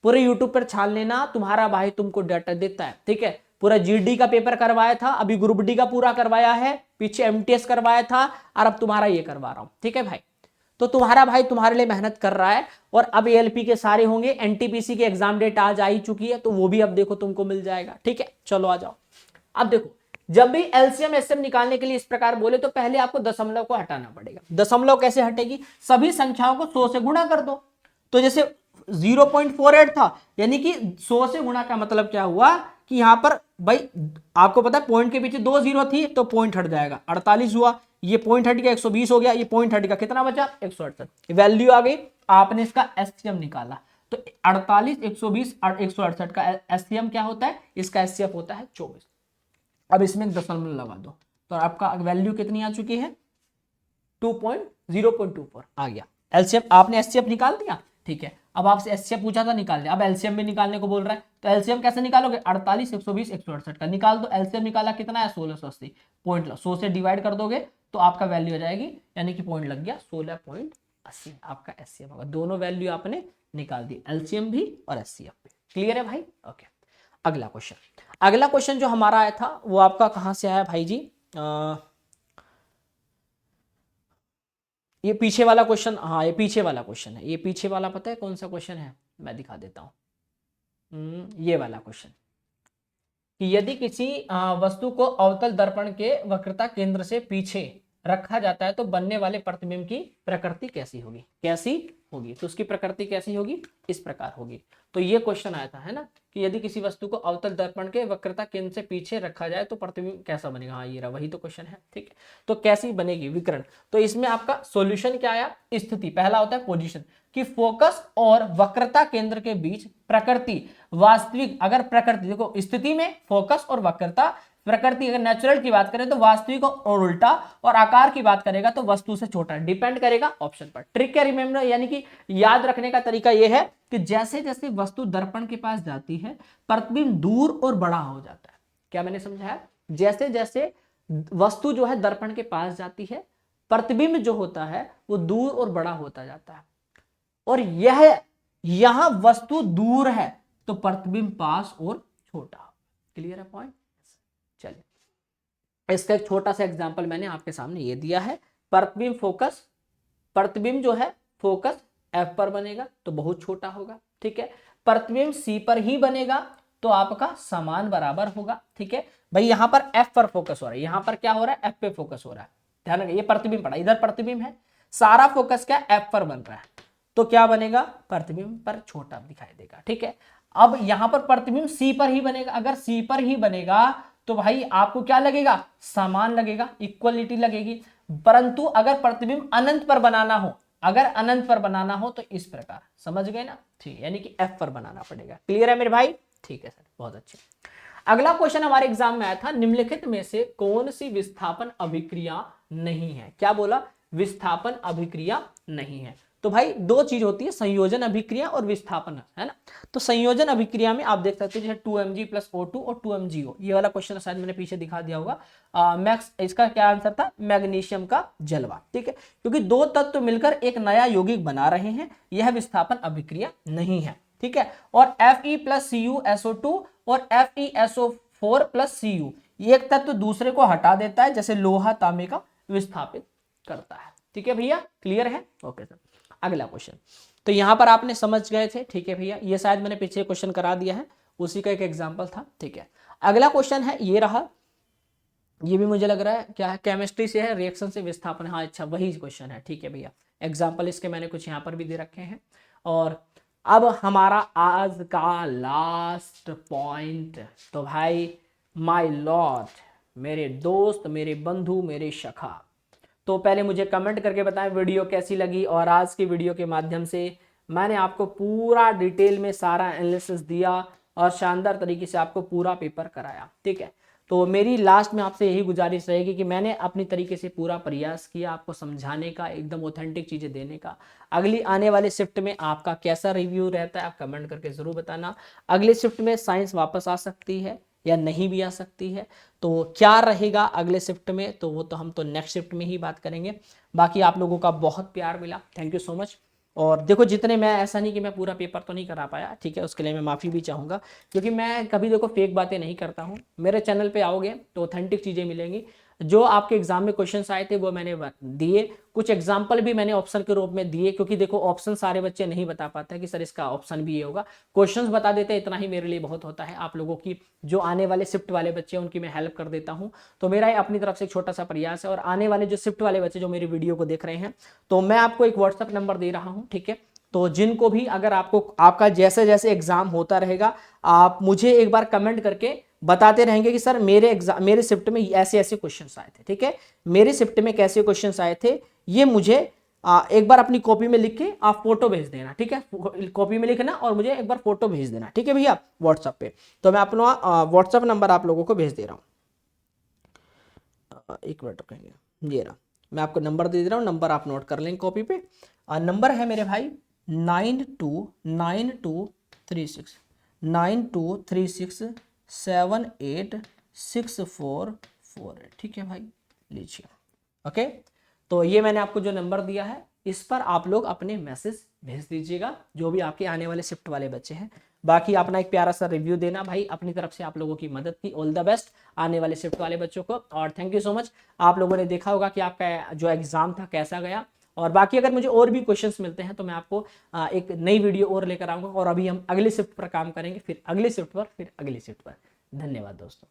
पूरे यूट्यूब पर छान लेना, तुम्हारा भाई तुमको डाटा देता है। ठीक है, पूरा जीडी का पेपर करवाया था, अभी ग्रुप डी का पूरा करवाया है, पीछे एमटीएस करवाया था, और अब तुम्हारा ये करवा रहा हूं। ठीक है भाई, तो तुम्हारा भाई तुम्हारे लिए मेहनत कर रहा है। और अब एएलपी के सारे होंगे, एनटीपीसी की एग्जाम डेट आज आ ही चुकी है, तो वो भी अब देखो तुमको मिल जाएगा। ठीक है, चलो आ जाओ। अब देखो जब भी एलसीएम एसएम निकालने के लिए इस प्रकार बोले तो पहले आपको दशमलव को हटाना पड़ेगा। दशमलव कैसे हटेगी? सभी संख्याओं को 100 से गुणा कर दो। तो जैसे 0.48 था, यानी कि 100 से गुणा का मतलब क्या हुआ कि यहां पर भाई आपको पता है पॉइंट के पीछे 2 0 थी तो पॉइंट हट जाएगा, 48 हुआ, ये पॉइंट हट गया, 120 हो गया, ये पॉइंट हट गया, कितना बचा 168, वैल्यू आ गई। आपने इसका एससीएम निकाला तो 48, 120 और 168 का एससीएम क्या होता है? इसका एससीएफ होता है 24। अब इसमें एक दशमलव लगा दो तो आपका वैल्यू कितनी आ चुकी है 0.24 आ गया। एलसीएम आपने एससीएफ निकाल दिया। ठीक है, अब आपसे एससीएफ पूछा था निकाल दिया, अब एलसीएम भी निकालने को बोल रहा है, तो एलसीएम कैसे निकालोगे? 48, 120, 168 का निकाल दो। एलसीएम निकाला कितना है 1680, पॉइंट 100 से डिवाइड कर दोगे तो आपका वैल्यू आ जाएगी, यानी कि पॉइंट लग गया 16.80 आपका एससीएफ होगा। दोनों वैल्यू आपने निकाल दी, एलसीएम भी और एससीएफ भी। क्लियर है भाई? ओके, अगला क्वेश्चन। अगला क्वेश्चन जो हमारा आया था वो आपका कहां से आया भाई जी? ये पीछे वाला क्वेश्चन, हाँ ये पीछे वाला क्वेश्चन है। ये पीछे वाला पता है कौन सा क्वेश्चन है? मैं दिखा देता हूं, ये वाला क्वेश्चन कि यदि किसी वस्तु को अवतल दर्पण के वक्रता केंद्र से पीछे रखा जाता है तो बनने वाले प्रतिबिंब की प्रकृति कैसी होगी? कैसी होगी? तो उसकी प्रकृति कैसी होगी? इस प्रकार होगी। तो ये क्वेश्चन आया था, है ना, कि यदि किसी वस्तु को अवतल दर्पण के वक्रता केंद्र से पीछे रखा जाए तो प्रतिबिंब कैसा बनेगा? हाँ ये रहा, वही तो क्वेश्चन है। ठीक है, तो कैसी बनेगी विकर्ण? तो इसमें आपका सॉल्यूशन क्या आया? स्थिति, पहला होता है पोजीशन, कि फोकस और वक्रता केंद्र के बीच प्रकृति वास्तविक, अगर प्रकृति देखो स्थिति में फोकस और वक्रता, प्रकृति अगर नेचुरल की बात करें तो वास्तविक और उल्टा, और आकार की बात करेगा तो वस्तु से छोटा, डिपेंड करेगा ऑप्शन पर। ट्रिक क्या रिमेंबर, यानी कि याद रखने का तरीका यह है कि जैसे जैसे वस्तु दर्पण के पास जाती है प्रतिबिंब दूर और बड़ा हो जाता है। क्या मैंने समझाया? जैसे जैसे वस्तु जो है दर्पण के पास जाती है प्रतिबिंब जो होता है वो दूर और बड़ा होता जाता है, और यह यहां वस्तु दूर है तो प्रतिबिंब पास और छोटा। क्लियर है पॉइंट? चलिए इसका एक छोटा सा एग्जांपल मैंने आपके सामने ये दिया है। प्रतिबिंब फोकस, प्रतिबिंब जो है फोकस एफ पर बनेगा तो बहुत छोटा होगा। ठीक है, प्रतिबिंब सी पर ही बनेगा तो आपका समान बराबर होगा। ठीक है भाई, यहां पर एफ पर फोकस हो रहा है, यहां पर क्या हो रहा है? एफ पे फोकस हो रहा है। ध्यान रखिए, ये प्रतिबिंब पड़ा, इधर प्रतिबिंब है, सारा फोकस क्या एफ पर बन रहा है, तो क्या बनेगा? प्रतिबिंब पर छोटा दिखाई देगा। ठीक है, अब यहां पर प्रतिबिंब सी पर ही बनेगा, अगर सी पर ही बनेगा तो भाई आपको क्या लगेगा? समान लगेगा, इक्वलिटी लगेगी। परंतु अगर प्रतिबिंब अनंत पर बनाना हो अगर अनंत पर बनाना हो तो इस प्रकार, समझ गए ना, ठीक, यानी कि F पर बनाना पड़ेगा। क्लियर है मेरे भाई? ठीक है सर, बहुत अच्छे। अगला क्वेश्चन हमारे एग्जाम में आया था, निम्नलिखित में से कौन सी विस्थापन अभिक्रिया नहीं है? क्या बोला? विस्थापन अभिक्रिया नहीं है। तो भाई दो चीज होती है, संयोजन अभिक्रिया और विस्थापन, है ना। तो संयोजन अभिक्रिया में आप देख सकते हैं जैसे 2Mg + O2 और 2MgO, ये वाला क्वेश्चन शायद मैंने पीछे दिखा दिया होगा। मैक्स इसका क्या आंसर था? मैग्नीशियम का जलवा, ठीक है, क्योंकि दो तत्व मिलकर एक नया यौगिक बना रहे हैं, यह विस्थापन अभिक्रिया नहीं है, ठीक है। और Fe + CuSO2 और FeSO4 + Cu, एक तत्व दूसरे को हटा देता है, जैसे लोहा तांबे का विस्थापित करता है, ठीक है भैया, क्लियर है? ओके सर, अगला क्वेश्चन। तो यहां पर आपने समझ गए थे, ठीक है भैया, ये शायद मैंने पीछे क्वेश्चन करा दिया है, उसी का एक एग्जांपल था, ठीक है। अगला क्वेश्चन है, ये रहा, ये भी मुझे लग रहा है क्या है, केमिस्ट्री से है, रिएक्शन से विस्थापन, हाँ अच्छा वही क्वेश्चन है, ठीक है भैया। एग्जाम्पल इसके मैंने कुछ यहाँ पर भी दे रखे हैं। और अब हमारा आज का लास्ट पॉइंट, तो भाई माय लॉर्ड, मेरे दोस्त, मेरे बंधु, मेरे सखा, तो पहले मुझे कमेंट करके बताएं वीडियो कैसी लगी। और आज की वीडियो के माध्यम से मैंने आपको पूरा डिटेल में सारा एनालिसिस दिया और शानदार तरीके से आपको पूरा पेपर कराया, ठीक है। तो मेरी लास्ट में आपसे यही गुजारिश रहेगी कि मैंने अपनी तरीके से पूरा प्रयास किया आपको समझाने का, एकदम ऑथेंटिक चीज़ें देने का। अगली आने वाले शिफ्ट में आपका कैसा रिव्यू रहता है आप कमेंट करके ज़रूर बताना। अगले शिफ्ट में साइंस वापस आ सकती है या नहीं भी आ सकती है, तो क्या रहेगा अगले शिफ्ट में, तो वो तो हम तो नेक्स्ट शिफ्ट में ही बात करेंगे। बाकी आप लोगों का बहुत प्यार मिला, थैंक यू सो मच। और देखो जितने, मैं ऐसा नहीं कि मैं पूरा पेपर तो नहीं करा पाया, ठीक है, उसके लिए मैं माफ़ी भी चाहूँगा, क्योंकि मैं कभी देखो फेक बातें नहीं करता हूँ। मेरे चैनल पे आओगे तो ऑथेंटिक चीज़ें मिलेंगी। जो आपके एग्जाम में क्वेश्चंस आए थे वो मैंने दिए, कुछ एग्जाम्पल भी मैंने ऑप्शन के रूप में दिए, क्योंकि देखो ऑप्शन सारे बच्चे नहीं बता पाते कि सर इसका ऑप्शन भी ये होगा। क्वेश्चंस बता देते हैं, इतना ही मेरे लिए बहुत होता है। आप लोगों की जो आने वाले शिफ्ट वाले बच्चे हैं उनकी मैं हेल्प कर देता हूँ, तो मेरा अपनी तरफ से एक छोटा सा प्रयास है। और आने वाले जो शिफ्ट वाले बच्चे जो मेरी वीडियो को देख रहे हैं, तो मैं आपको एक व्हाट्सअप नंबर दे रहा हूँ, ठीक है। तो जिनको भी, अगर आपको आपका जैसे जैसे एग्जाम होता रहेगा, आप मुझे एक बार कमेंट करके बताते रहेंगे कि सर मेरे शिफ्ट में ऐसे ऐसे क्वेश्चंस आए थे, ठीक है, मेरे शिफ्ट में कैसे क्वेश्चंस आए थे, ये मुझे एक बार अपनी कॉपी में लिख के आप फोटो भेज देना, ठीक है, कॉपी में लिखना और मुझे एक बार फोटो भेज देना, ठीक है भैया, व्हाट्सएप पे। तो मैं अपना व्हाट्सएप नंबर आप लोगों को भेज दे रहा हूँ, एक मिनट रुकेंगे, ये रहा, मैं आपको नंबर दे रहा हूँ, नंबर आप नोट कर लेंगे कॉपी पे। नंबर है मेरे भाई 929236786448, ठीक है भाई, लीजिए, ओके। तो ये मैंने आपको जो नंबर दिया है, इस पर आप लोग अपने मैसेज भेज दीजिएगा, जो भी आपके आने वाले शिफ्ट वाले बच्चे हैं। बाकी अपना एक प्यारा सा रिव्यू देना भाई, अपनी तरफ से आप लोगों की मदद की। ऑल द बेस्ट आने वाले शिफ्ट वाले बच्चों को, और थैंक यू सो मच। आप लोगों ने देखा होगा कि आपका जो एग्जाम था कैसा गया। और बाकी अगर मुझे और भी क्वेश्चंस मिलते हैं तो मैं आपको एक नई वीडियो और लेकर आऊंगा। और अभी हम अगले शिफ्ट पर काम करेंगे, फिर अगले शिफ्ट पर, फिर अगले शिफ्ट पर। धन्यवाद दोस्तों।